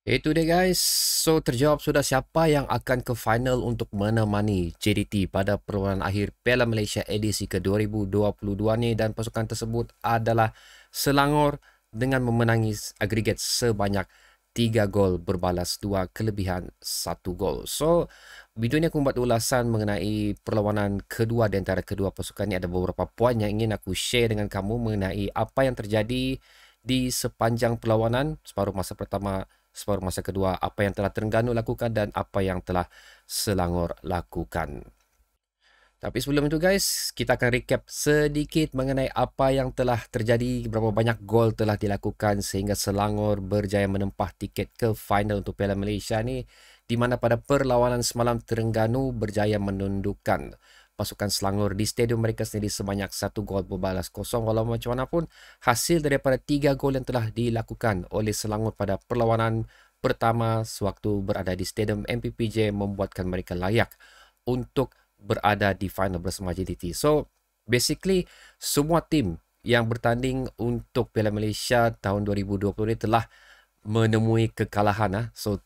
Itu dia guys. So terjawab sudah siapa yang akan ke final untuk menemani JDT pada perlawanan akhir Piala Malaysia edisi ke-2022 ni, dan pasukan tersebut adalah Selangor dengan memenangi agregat sebanyak 3 gol berbalas 2 kelebihan 1 gol. So video ni aku buat ulasan mengenai perlawanan kedua di antara kedua pasukan ni. Ada beberapa poin yang ingin aku share dengan kamu mengenai apa yang terjadi di sepanjang perlawanan separuh masa pertama, separuh masa kedua, apa yang telah Terengganu lakukan dan apa yang telah Selangor lakukan. Tapi sebelum itu guys, kita akan recap sedikit mengenai apa yang telah terjadi, berapa banyak gol telah dilakukan sehingga Selangor berjaya menempah tiket ke final untuk Piala Malaysia ni, di mana pada perlawanan semalam Terengganu berjaya menundukkan pasukan Selangor di stadium mereka sendiri sebanyak 1 gol berbalas kosong. Walau macam mana pun, hasil daripada 3 gol yang telah dilakukan oleh Selangor pada perlawanan pertama sewaktu berada di stadium MPPJ membuatkan mereka layak untuk berada di final bersama JDT. So, basically semua tim yang bertanding untuk Piala Malaysia tahun 2020 ni telah menemui kekalahan. So,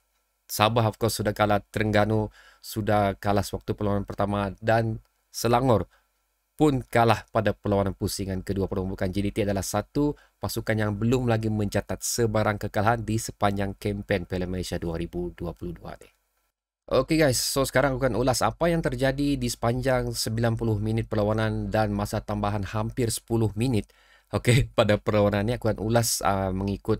Sabah of course sudah kalah, Terengganu sudah kalah sewaktu perlawanan pertama, dan Selangor pun kalah pada perlawanan pusingan kedua. Bukan, JDT adalah satu pasukan yang belum lagi mencatat sebarang kekalahan di sepanjang kempen Piala Malaysia 2022 ni. Okey guys, so sekarang aku akan ulas apa yang terjadi di sepanjang 90 minit perlawanan dan masa tambahan hampir 10 minit. Okey, pada perlawanan ni aku akan ulas mengikut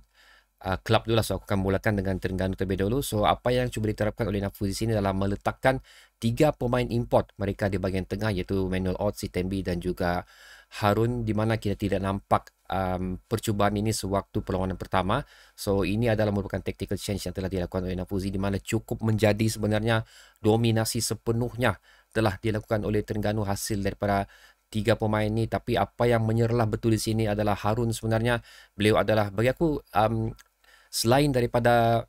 kelab dulu lah. So aku akan mulakan dengan Terengganu terlebih dahulu. So apa yang cuba diterapkan oleh Nafuz di sini adalah meletakkan 3 pemain import mereka di bahagian tengah, iaitu Manuel Ott, Sitembi dan juga Harun, di mana kita tidak nampak percubaan ini sewaktu perlawanan pertama. So ini adalah merupakan tactical change yang telah dilakukan oleh Nafuzi, di mana cukup menjadi sebenarnya dominasi sepenuhnya telah dilakukan oleh Terengganu hasil daripada 3 pemain ni. Tapi apa yang menyerlah betul di sini adalah Harun. Sebenarnya beliau adalah, bagi aku, selain daripada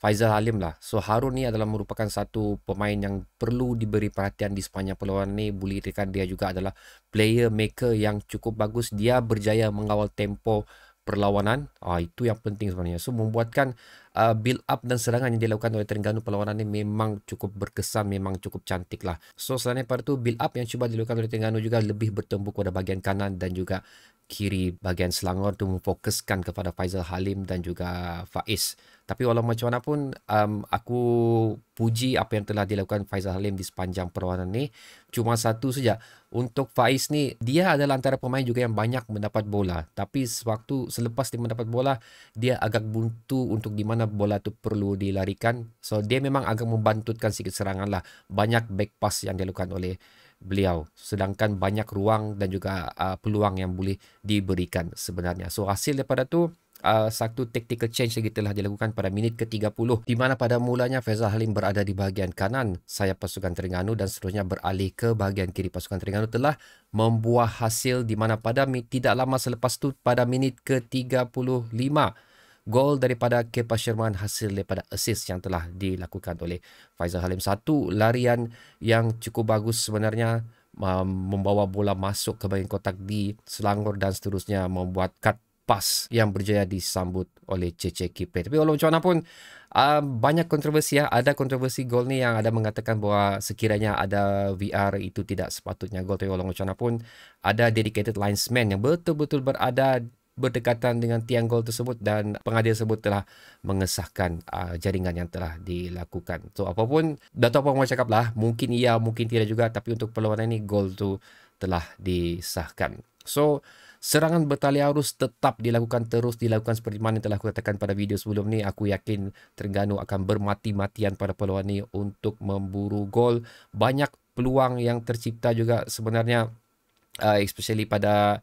Faizal Halim lah. So Harun ni adalah merupakan satu pemain yang perlu diberi perhatian di sepanjang perlawanan ni. Boleh dikatakan dia juga adalah player maker yang cukup bagus. Dia berjaya mengawal tempo perlawanan. Itu yang penting sebenarnya. So membuatkan build up dan serangan yang dilakukan oleh Terengganu perlawanan ni memang cukup berkesan, memang cukup cantik lah. So selain daripada itu, build up yang cuba dilakukan oleh Terengganu juga lebih bertembuk pada bahagian kanan dan juga kiri bahagian Selangor tu memfokuskan kepada Faizal Halim dan juga Faiz. Tapi walau macam mana pun, aku puji apa yang telah dilakukan Faizal Halim di sepanjang perlawanan ni. Cuma satu saja, untuk Faiz ni, dia adalah antara pemain juga yang banyak mendapat bola. Tapi sewaktu selepas dia mendapat bola, dia agak buntu untuk di mana bola tu perlu dilarikan. So dia memang agak membantutkan sikit serangan lah. Banyak back pass yang dilakukan oleh beliau, sedangkan banyak ruang dan juga peluang yang boleh diberikan sebenarnya. So hasil daripada tu, satu tactical change lagi telah dilakukan pada minit ke-30, di mana pada mulanya Faizal Halim berada di bahagian kanan sayap pasukan Terengganu dan seterusnya beralih ke bahagian kiri pasukan Terengganu, telah membuah hasil di mana pada tidak lama selepas tu, pada minit ke-35, gol daripada Kepa Sherman hasil daripada assist yang telah dilakukan oleh Faizal Halim. Satu larian yang cukup bagus sebenarnya, membawa bola masuk ke bahagian kotak di Selangor dan seterusnya membuat cut pass yang berjaya disambut oleh Cece Kipe. Tapi walau macam mana pun, banyak kontroversi. Ada kontroversi gol ni yang ada mengatakan bahawa sekiranya ada VR itu tidak sepatutnya gol. Tapi walau macam mana pun, ada dedicated linesman yang betul-betul berada berdekatan dengan tiang gol tersebut dan pengadil tersebut telah mengesahkan jaringan yang telah dilakukan. So apapun, dah tahu apa orang cakap lah, mungkin iya, mungkin tidak juga, tapi untuk perlawanan ini gol tu telah disahkan. So serangan bertali arus tetap dilakukan, terus dilakukan seperti mana yang telah aku katakan pada video sebelum ni. Aku yakin Terengganu akan bermati-matian pada perlawanan ni untuk memburu gol. Banyak peluang yang tercipta juga sebenarnya, especially pada,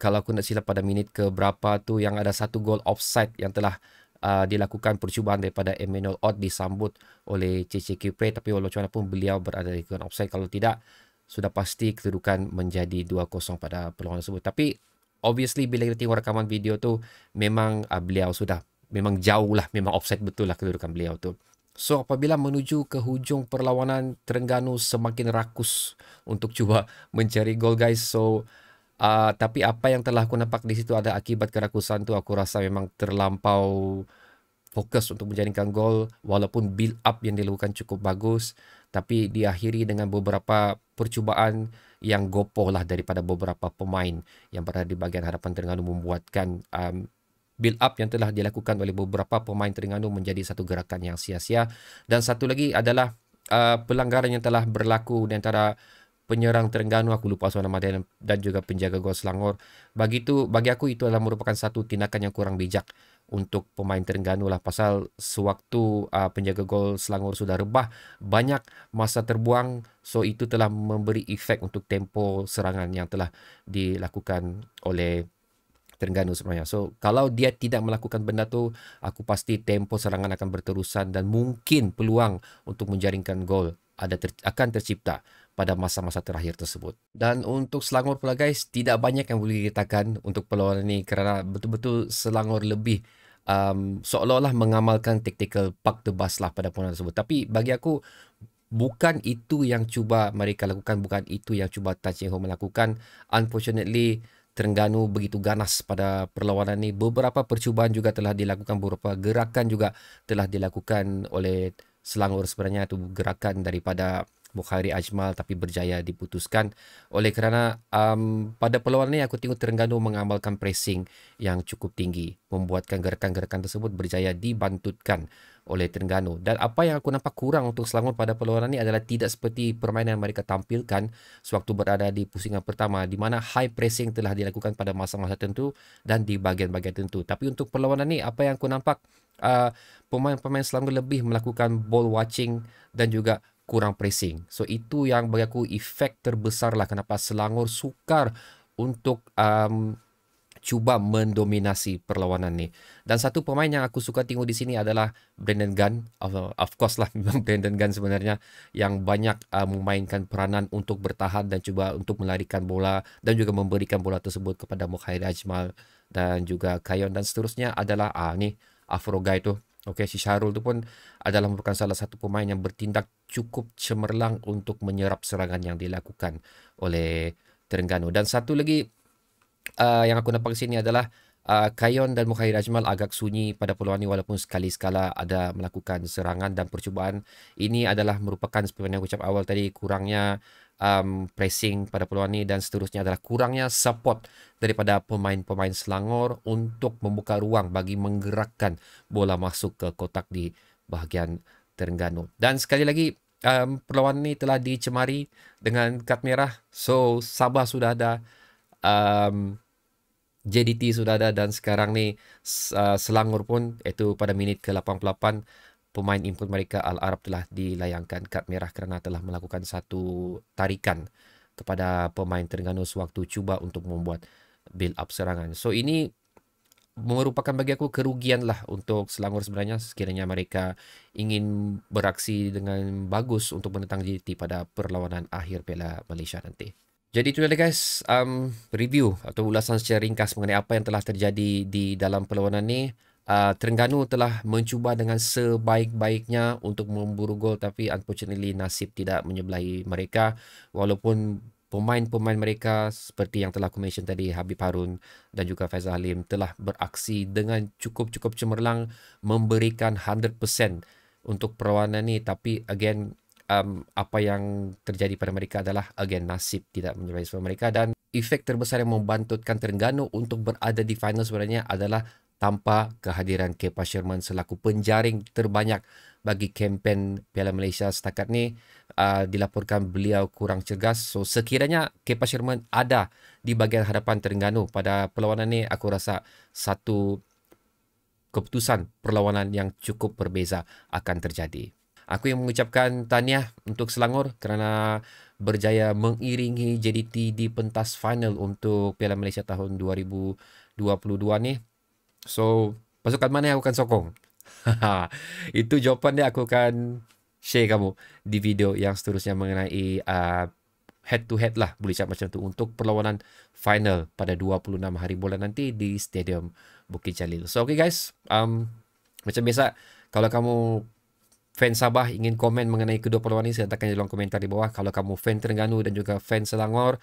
kalau aku nak silap pada minit ke berapa tu, yang ada satu gol offside yang telah dilakukan percubaan daripada Emmanuel Ott disambut oleh Cece Kipre. Tapi walau macam mana pun beliau berada di kawasan offside. Kalau tidak, sudah pasti kedudukan menjadi 2-0 pada perlawanan tersebut. Tapi obviously bila kita tengok rakaman video tu, memang beliau sudah memang jauh lah, memang offside betul lah kedudukan beliau tu. So apabila menuju ke hujung perlawanan, Terengganu semakin rakus untuk cuba mencari gol guys. So tapi apa yang telah aku nampak di situ ada akibat kerakusan tu, aku rasa memang terlampau fokus untuk menjaringkan gol walaupun build up yang dilakukan cukup bagus, tapi diakhiri dengan beberapa percubaan yang gopoh lah daripada beberapa pemain yang berada di bahagian hadapan Terengganu, membuatkan build up yang telah dilakukan oleh beberapa pemain Terengganu menjadi satu gerakan yang sia-sia. Dan satu lagi adalah pelanggaran yang telah berlaku di antara penyerang Terengganu, aku lupa soal nama dia, dan juga penjaga gol Selangor. Bagi aku itu adalah merupakan satu tindakan yang kurang bijak untuk pemain Terengganu lah, pasal sewaktu penjaga gol Selangor sudah rebah, banyak masa terbuang, so itu telah memberi efek untuk tempo serangan yang telah dilakukan oleh Terengganu sebenarnya. So kalau dia tidak melakukan benda tu, aku pasti tempo serangan akan berterusan dan mungkin peluang untuk menjaringkan gol akan tercipta pada masa-masa terakhir tersebut. Dan untuk Selangor pula guys, tidak banyak yang boleh dikatakan untuk perlawanan ini kerana betul-betul Selangor lebih seolah-olah mengamalkan tactical park the bus lah pada perlawanan tersebut. Tapi bagi aku, bukan itu yang cuba mereka lakukan, bukan itu yang cuba Tan Cheng Ho melakukan. Unfortunately, Terengganu begitu ganas pada perlawanan ini. Beberapa percubaan juga telah dilakukan, beberapa gerakan juga telah dilakukan oleh Selangor sebenarnya, itu gerakan daripada Mukhairi Ajmal tapi berjaya diputuskan. Oleh kerana pada perlawanan ini aku tengok Terengganu mengamalkan pressing yang cukup tinggi, membuatkan gerakan-gerakan tersebut berjaya dibantutkan oleh Terengganu. Dan apa yang aku nampak kurang untuk Selangor pada perlawanan ini adalah tidak seperti permainan yang mereka tampilkan sewaktu berada di pusingan pertama, di mana high pressing telah dilakukan pada masa-masa tertentu dan di bahagian-bahagian tertentu. Tapi untuk perlawanan ini, apa yang aku nampak, pemain-pemain Selangor lebih melakukan ball watching dan juga kurang pressing. So itu yang bagi aku efek terbesar lah kenapa Selangor sukar untuk cuba mendominasi perlawanan ni. Dan satu pemain yang aku suka tengok di sini adalah Brandon Gunn. Of course lah, memang Brandon Gunn sebenarnya yang banyak memainkan peranan untuk bertahan dan cuba untuk melarikan bola dan juga memberikan bola tersebut kepada Mukhairi Ajmal dan juga Kayon dan seterusnya adalah ni Afro Guy tu. Okey, si Syarul tu pun adalah merupakan salah satu pemain yang bertindak cukup cemerlang untuk menyerap serangan yang dilakukan oleh Terengganu. Dan satu lagi yang aku nampak di sini adalah Kayon dan Mukhairi Ajmal agak sunyi pada perlawanan ini walaupun sekali-sekala ada melakukan serangan dan percubaan. Ini adalah merupakan seperti yang aku ucap awal tadi, kurangnya pressing pada perlawanan ini dan seterusnya adalah kurangnya support daripada pemain-pemain Selangor untuk membuka ruang bagi menggerakkan bola masuk ke kotak di bahagian Terengganu. Dan sekali lagi, perlawanan ini telah dicemari dengan kad merah. So Sabah sudah ada, JDT sudah ada, dan sekarang ni Selangor pun, iaitu pada minit ke-88, pemain input mereka Al-Arab telah dilayangkan kad merah kerana telah melakukan satu tarikan kepada pemain Terengganu sewaktu cuba untuk membuat build up serangan. So ini merupakan bagi aku kerugian lah untuk Selangor sebenarnya sekiranya mereka ingin beraksi dengan bagus untuk menentang JDT pada perlawanan akhir Piala Malaysia nanti. Jadi itu dia guys, review atau ulasan secara ringkas mengenai apa yang telah terjadi di dalam perlawanan ni. Terengganu telah mencuba dengan sebaik-baiknya untuk memburu gol, tapi unfortunately nasib tidak menyebelahi mereka. Walaupun pemain-pemain mereka seperti yang telah aku mention tadi, Habib Harun dan juga Faizal Halim telah beraksi dengan cukup cemerlang, memberikan 100% untuk perlawanan ni, tapi again, apa yang terjadi pada mereka adalah again nasib tidak menyebelahi mereka, dan efek terbesar yang membantutkan Terengganu untuk berada di final sebenarnya adalah tanpa kehadiran Kepa Sherman selaku penjaring terbanyak bagi kempen Piala Malaysia setakat ni. Dilaporkan beliau kurang cergas. So sekiranya Kepa Sherman ada di bahagian hadapan Terengganu pada perlawanan ni, aku rasa satu keputusan perlawanan yang cukup berbeza akan terjadi. Aku yang mengucapkan tahniah untuk Selangor kerana berjaya mengiringi JDT di pentas final untuk Piala Malaysia tahun 2022 ni. So, pasukan mana yang aku akan sokong? Itu jawapan dia aku akan share kamu di video yang seterusnya mengenai head to head lah, boleh cakap macam tu, untuk perlawanan final pada 26 hari bulan nanti di Stadium Bukit Jalil. So, okay guys, macam biasa, kalau kamu fan Sabah ingin komen mengenai kedua perlawanan ini, sertakan di kolom komentar di bawah. Kalau kamu fan Terengganu dan juga fan Selangor,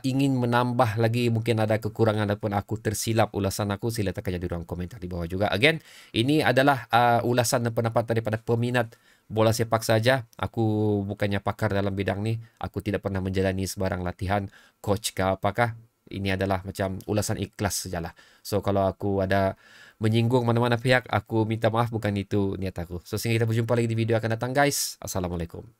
ingin menambah lagi, mungkin ada kekurangan ataupun aku tersilap ulasan aku, sila tekan di ruang komentar di bawah juga. Again, ini adalah ulasan dan pendapat daripada peminat bola sepak saja. Aku bukannya pakar dalam bidang ni. Aku tidak pernah menjalani sebarang latihan coach ke apakah. Ini adalah macam ulasan ikhlas sajalah. So kalau aku ada menyinggung mana-mana pihak, aku minta maaf, bukan itu niat aku. So sehingga kita berjumpa lagi di video akan datang guys. Assalamualaikum.